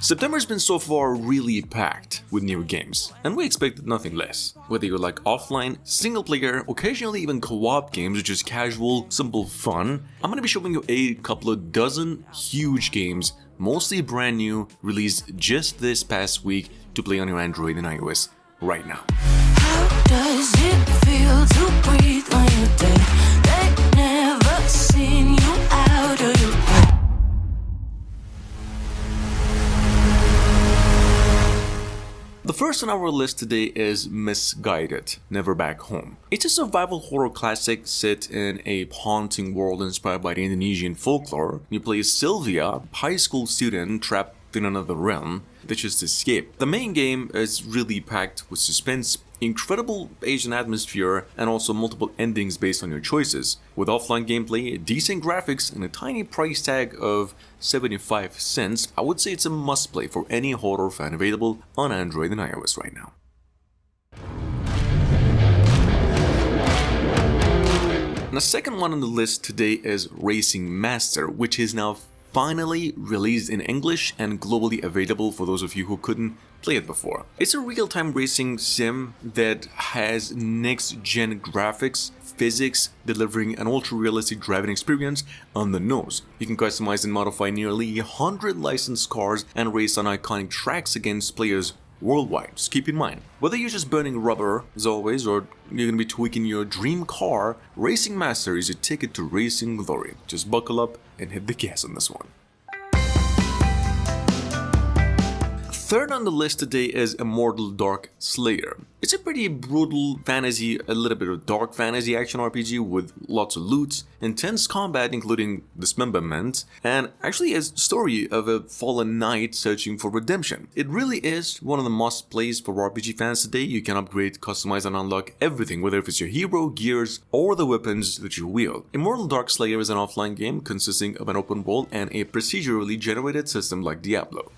September's been so far really packed with new games, and we expected nothing less. Whether you like offline, single-player, occasionally even co-op games or just casual, simple fun, I'm gonna be showing you a couple of dozen huge games, mostly brand new, released just this past week to play on your Android and iOS right now. How does it feel to breathe when you're dead? They never seen you out of your head. The first on our list today is Misguided, Never Back Home. It's a survival horror classic set in a haunting world inspired by the Indonesian folklore. You play Sylvia, a high school student trapped in another realm that just escaped. The main game is really packed with suspense, incredible Asian atmosphere, and also multiple endings based on your choices. With offline gameplay, decent graphics, and a tiny price tag of 75 cents, I would say it's a must-play for any horror fan available on Android and iOS right now. And the second one on the list today is Racing Master, which is now finally released in English and globally available for those of you who couldn't play it before. It's a real-time racing sim that has next-gen graphics, physics, delivering an ultra-realistic driving experience on the nose. You can customize and modify nearly 100 licensed cars and race on iconic tracks against players worldwide. Just keep in mind, whether you're just burning rubber, as always, or you're gonna be tweaking your dream car, Racing Master is your ticket to racing glory. Just buckle up and hit the gas on this one. Third on the list today is Immortal Dark Slayer. It's a pretty brutal fantasy, a little bit of dark fantasy action RPG with lots of loot, intense combat including dismemberment, and actually a story of a fallen knight searching for redemption. It really is one of the must-plays for RPG fans today. You can upgrade, customize, and unlock everything, whether it's your hero, gears, or the weapons that you wield. Immortal Dark Slayer is an offline game consisting of an open world and a procedurally generated system like Diablo.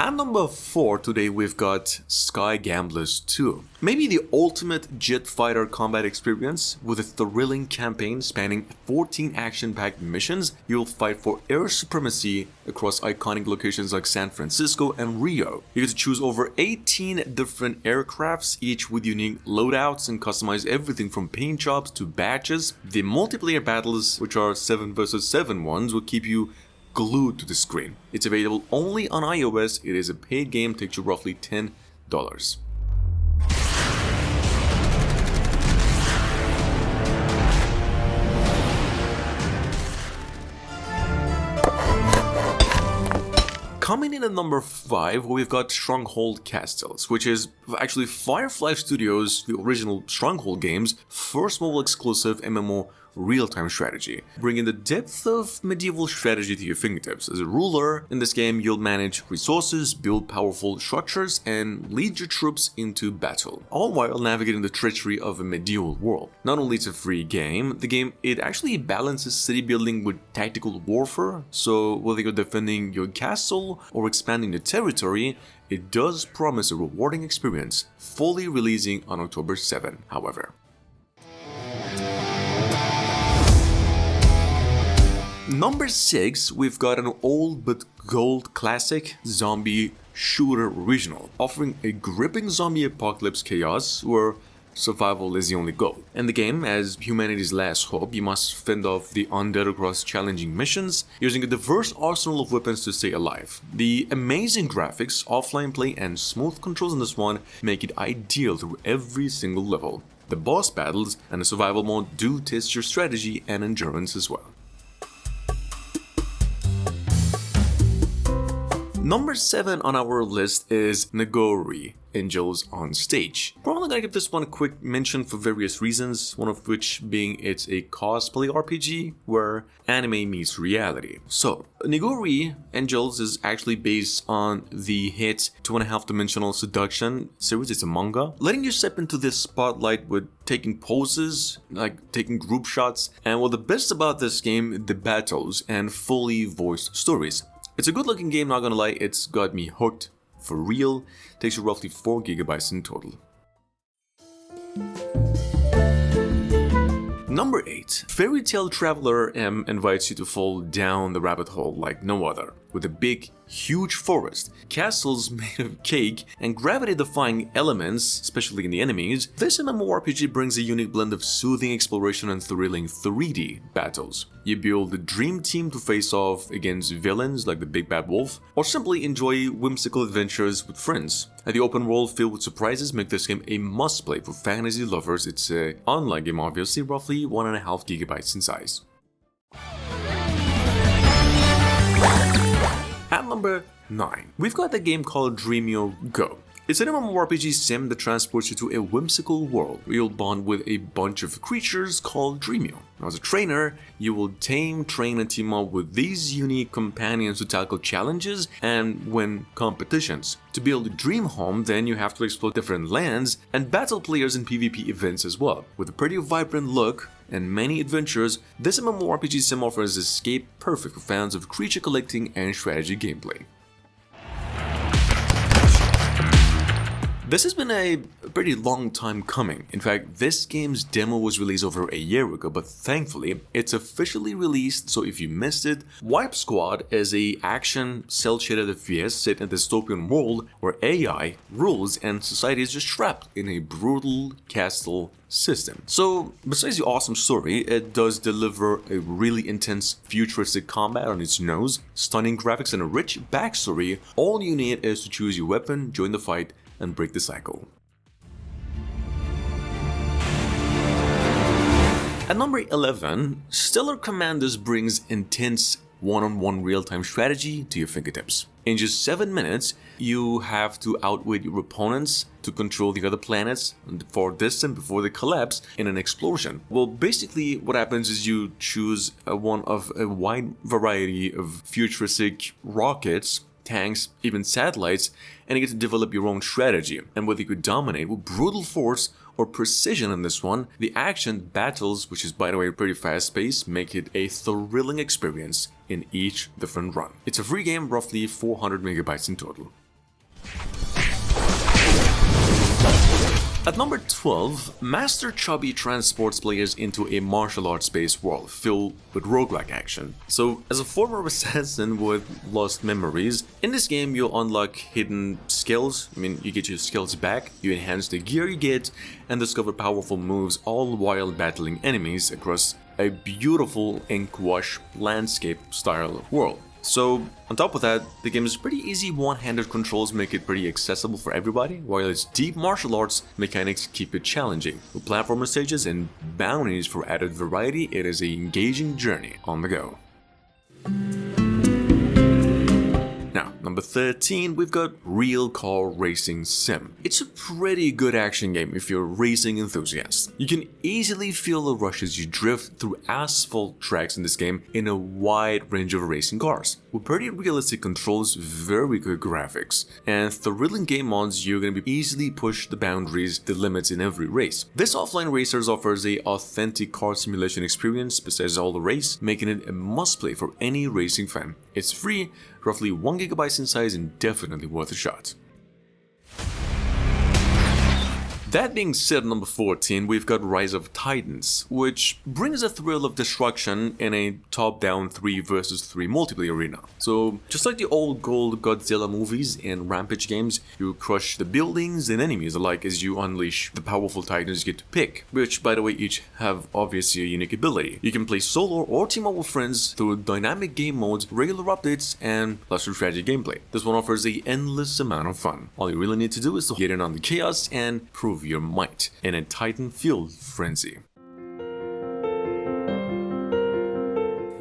At number 4 today we've got Sky Gamblers 2. Maybe the ultimate jet fighter combat experience with a thrilling campaign spanning 14 action-packed missions. You'll fight for air supremacy across iconic locations like San Francisco and Rio. You get to choose over 18 different aircrafts, each with unique loadouts, and customize everything from paint jobs to badges. The multiplayer battles, which are 7 versus 7 ones, will keep you glued to the screen. It's available only on iOS. It is a paid game, takes you roughly $10. Coming in at number 5, we've got Stronghold Castles, which is actually Firefly Studios, the original Stronghold games, first mobile exclusive MMO real-time strategy, bringing the depth of medieval strategy to your fingertips. As a ruler in this game, you'll manage resources, build powerful structures, and lead your troops into battle, all while navigating the treachery of a medieval world. Not only is it a free game, the game it actually balances city building with tactical warfare, so whether you're defending your castle or expanding your territory, it does promise a rewarding experience, fully releasing on October 7, however. Number 6, we've got an old but gold classic zombie shooter original, offering a gripping zombie apocalypse chaos where survival is the only goal. In the game, as humanity's last hope, you must fend off the undead across challenging missions, using a diverse arsenal of weapons to stay alive. The amazing graphics, offline play, and smooth controls in this one make it ideal through every single level. The boss battles and the survival mode do test your strategy and endurance as well. Number 7 on our list is Nagori, Angels on Stage. Probably gonna give this one a quick mention for various reasons, one of which being it's a cosplay RPG where anime meets reality. So, Nagori Angels is actually based on the hit 2.5-dimensional seduction series. It's a manga, letting you step into this spotlight with taking poses, like taking group shots, and what the best about this game, the battles and fully voiced stories. It's a good looking game, not gonna lie, it's got me hooked for real. Takes you roughly 4 GB in total. Number 8. Fairy Tale Traveler M invites you to fall down the rabbit hole like no other, with a big, huge forest, castles made of cake, and gravity-defying elements, especially in the enemies. This MMORPG brings a unique blend of soothing exploration and thrilling 3D battles. You build a dream team to face off against villains like the Big Bad Wolf, or simply enjoy whimsical adventures with friends. And the open world filled with surprises make this game a must-play for fantasy lovers. It's an online game, obviously, roughly 1.5 gigabytes in size. At number 9, we've got the game called Dreamio Go. It's an MMORPG sim that transports you to a whimsical world where you'll bond with a bunch of creatures called Dreamio. Now, as a trainer, you will tame, train, and team up with these unique companions to tackle challenges and win competitions. To build a dream home, then you have to explore different lands and battle players in PvP events as well. With a pretty vibrant look and many adventures, this MMORPG sim offers escape perfect for fans of creature collecting and strategy gameplay. This has been a pretty long time coming. In fact, this game's demo was released over a year ago, but thankfully, it's officially released, so if you missed it, Wipe Squad is a action cel-shaded FPS set in a dystopian world where AI rules and society is just trapped in a brutal castle system. So, besides the awesome story, it does deliver a really intense futuristic combat on its nose, stunning graphics, and a rich backstory. All you need is to choose your weapon, join the fight, and break the cycle. At number 11, Stellar Commandos brings intense one-on-one real-time strategy to your fingertips. In just 7 minutes, you have to outwit your opponents to control the other planets for distant before they collapse in an explosion. Well, basically what happens is you choose one of a wide variety of futuristic rockets, tanks, even satellites, and you get to develop your own strategy. And whether you could dominate with brutal force or precision in this one, the action battles, which is by the way pretty fast paced, make it a thrilling experience in each different run. It's a free game, roughly 400 megabytes in total. At number 12, Master Chubby transports players into a martial arts-based world filled with roguelike action. So, as a former assassin with lost memories, in this game you'll unlock hidden skills. You get your skills back, you enhance the gear you get, and discover powerful moves, all while battling enemies across a beautiful ink wash landscape style world. So, on top of that, the game's pretty easy one-handed controls make it pretty accessible for everybody, while its deep martial arts mechanics keep it challenging. With platformer stages and bounties for added variety, it is an engaging journey on the go. Now, number 13, we've got Real Car Racing Sim. It's a pretty good action game if you're a racing enthusiast. You can easily feel the rush as you drift through asphalt tracks in this game in a wide range of racing cars. With pretty realistic controls, very good graphics, and thrilling game mods, you're going to be easily push the boundaries, the limits in every race. This offline racers offers a authentic car simulation experience besides all the race, making it a must-play for any racing fan. It's free, roughly 1 gigabyte in size, and definitely worth a shot. That being said, number 14, we've got Rise of Titans, which brings a thrill of destruction in a top-down 3 versus 3 multiplayer arena. So, just like the old gold Godzilla movies and Rampage games, you crush the buildings and enemies alike as you unleash the powerful titans you get to pick, which, by the way, each have obviously a unique ability. You can play solo or team up with friends through dynamic game modes, regular updates, and lesser strategy gameplay. This one offers an endless amount of fun. All you really need to do is to get in on the chaos and prove your might in a Titan-fueled frenzy.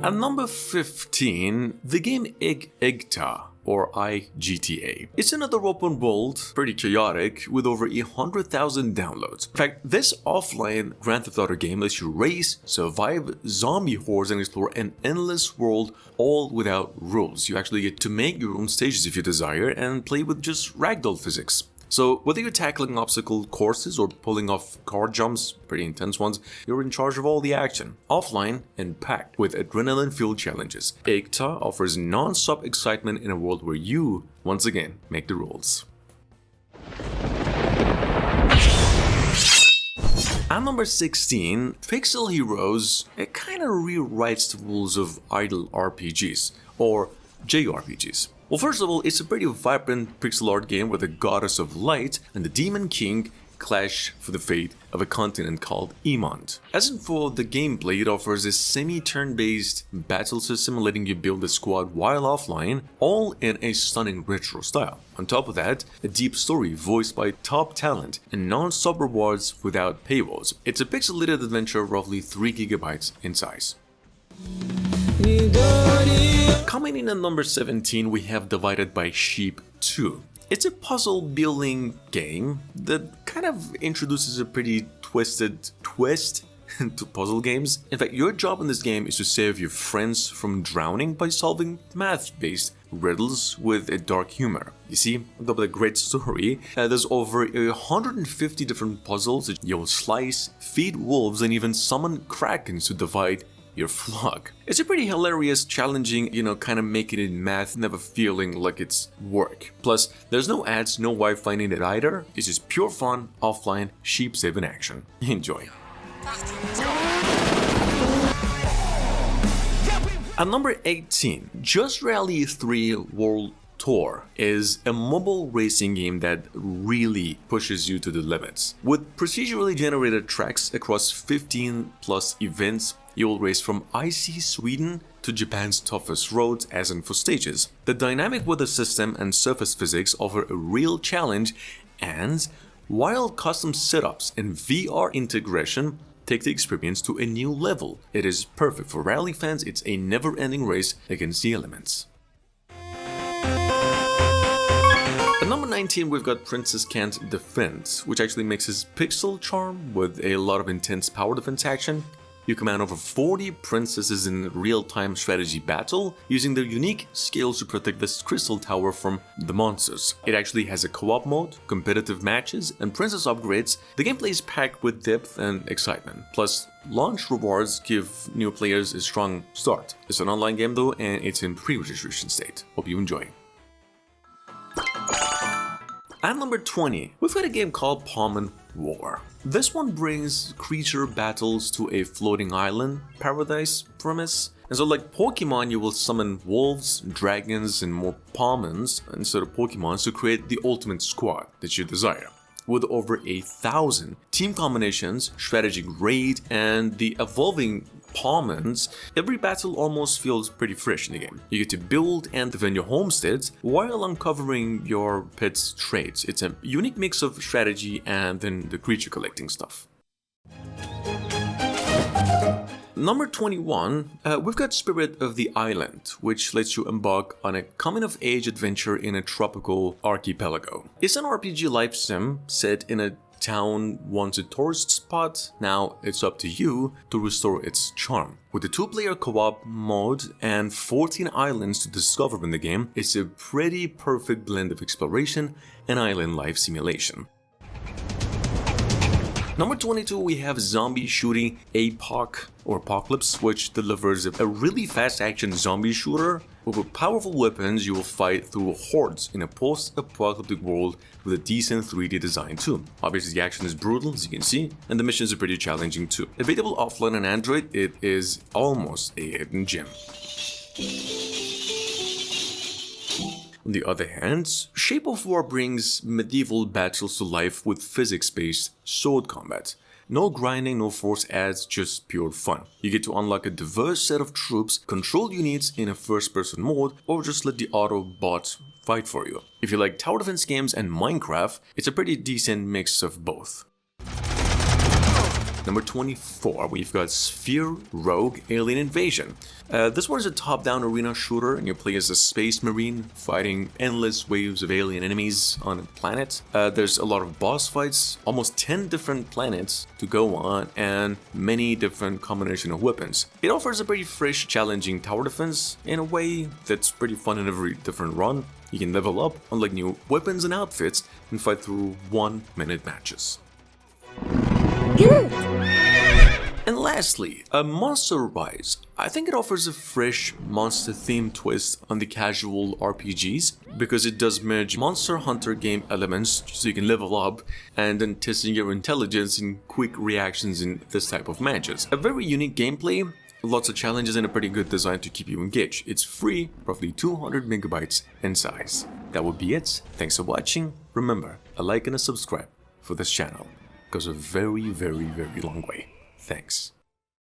At number 15, the game IGTA, or IGTA. It's another open world, pretty chaotic, with over 100,000 downloads. In fact, this offline Grand Theft Auto game lets you race, survive zombie hordes, and explore an endless world, all without rules. You actually get to make your own stages if you desire, and play with just ragdoll physics. So, whether you're tackling obstacle courses or pulling off car jumps, pretty intense ones, you're in charge of all the action, offline and packed with adrenaline-fueled challenges. IGTA offers non-stop excitement in a world where you, once again, make the rules. At number 16, Pixel Heroes, it kind of rewrites the rules of idle RPGs, or JRPGs. Well, first of all, it's a pretty vibrant pixel art game where the goddess of light and the demon king clash for the fate of a continent called Emond. As in for the gameplay, it offers a semi-turn-based battle system letting you build a squad while offline, all in a stunning retro style. On top of that, a deep story voiced by top talent and non-stop rewards without paywalls. It's a pixelated adventure roughly 3 GB in size. Coming in at number 17, we have Divided by Sheep 2. It's a puzzle building game that kind of introduces a pretty twisted twist to puzzle games. In fact, your job in this game is to save your friends from drowning by solving math-based riddles with a dark humor. You see, on top of the great story, there's over 150 different puzzles that you'll slice, feed wolves, and even summon krakens to divide your flock. It's a pretty hilarious, challenging, kind of making it math, never feeling like it's work. Plus, there's no ads, no Wi-Fi needed either. It's just pure fun, offline, sheep saving action. Enjoy. At number 18, Just Rally 3 World Tour is a mobile racing game that really pushes you to the limits. With procedurally generated tracks across 15 plus events, you'll race from icy Sweden to Japan's toughest roads as in for stages. The dynamic weather system and surface physics offer a real challenge, and while custom setups and VR integration take the experience to a new level, it is perfect for rally fans. It's a never-ending race against the elements. At number 19, we've got Princess Can't Defend, which actually mixes pixel charm with a lot of intense power defense action. You command over 40 princesses in real-time strategy battle, using their unique skills to protect this crystal tower from the monsters. It actually has a co-op mode, competitive matches, and princess upgrades. The gameplay is packed with depth and excitement. Plus, launch rewards give new players a strong start. It's an online game though, and it's in pre-registration state. Hope you enjoy. At number 20, we've got a game called Palm War. This one brings creature battles to a floating island paradise premise. And so like Pokemon, you will summon wolves, dragons, and more Palmons instead of Pokemon to create the ultimate squad that you desire. With over 1,000 team combinations, strategic raid, and the evolving Palmons, every battle almost feels pretty fresh in the game. You get to build and defend your homesteads while uncovering your pet's traits. It's a unique mix of strategy and then the creature collecting stuff. Number 21, we've got Spirit of the Island, which lets you embark on a coming-of-age adventure in a tropical archipelago. It's an RPG life sim set in a town once a tourist spot. Now it's up to you to restore its charm. With the 2-player co-op mode and 14 islands to discover in the game, it's a pretty perfect blend of exploration and island life simulation. Number 22, we have Zombie Shooting Apoc or Apocalypse, which delivers a really fast action zombie shooter. With powerful weapons, you will fight through hordes in a post-apocalyptic world with a decent 3D design too. Obviously, the action is brutal, as you can see, and the missions are pretty challenging too. Available offline on Android, it is almost a hidden gem. On the other hand, Shape of War brings medieval battles to life with physics-based sword combat. No grinding, no force adds, just pure fun. You get to unlock a diverse set of troops, control units in a first-person mode, or just let the auto bot fight for you. If you like tower defense games and Minecraft, it's a pretty decent mix of both. Number 24, we've got Sphere Rogue Alien Invasion. This one is a top-down arena shooter, and you play as a space marine fighting endless waves of alien enemies on a planet. There's a lot of boss fights, almost 10 different planets to go on, and many different combinations of weapons. It offers a pretty fresh, challenging tower defense in a way that's pretty fun in every different run. You can level up, unlock new weapons and outfits, and fight through 1-minute matches. And lastly, a Monster Rise. I think it offers a fresh monster-themed twist on the casual RPGs because it does merge Monster Hunter game elements so you can level up and then testing your intelligence and quick reactions in this type of matches. A very unique gameplay, lots of challenges and a pretty good design to keep you engaged. It's free, roughly 200 megabytes in size. That would be it. Thanks for watching. Remember, a like and a subscribe for this channel goes a very, very, very long way. Thanks.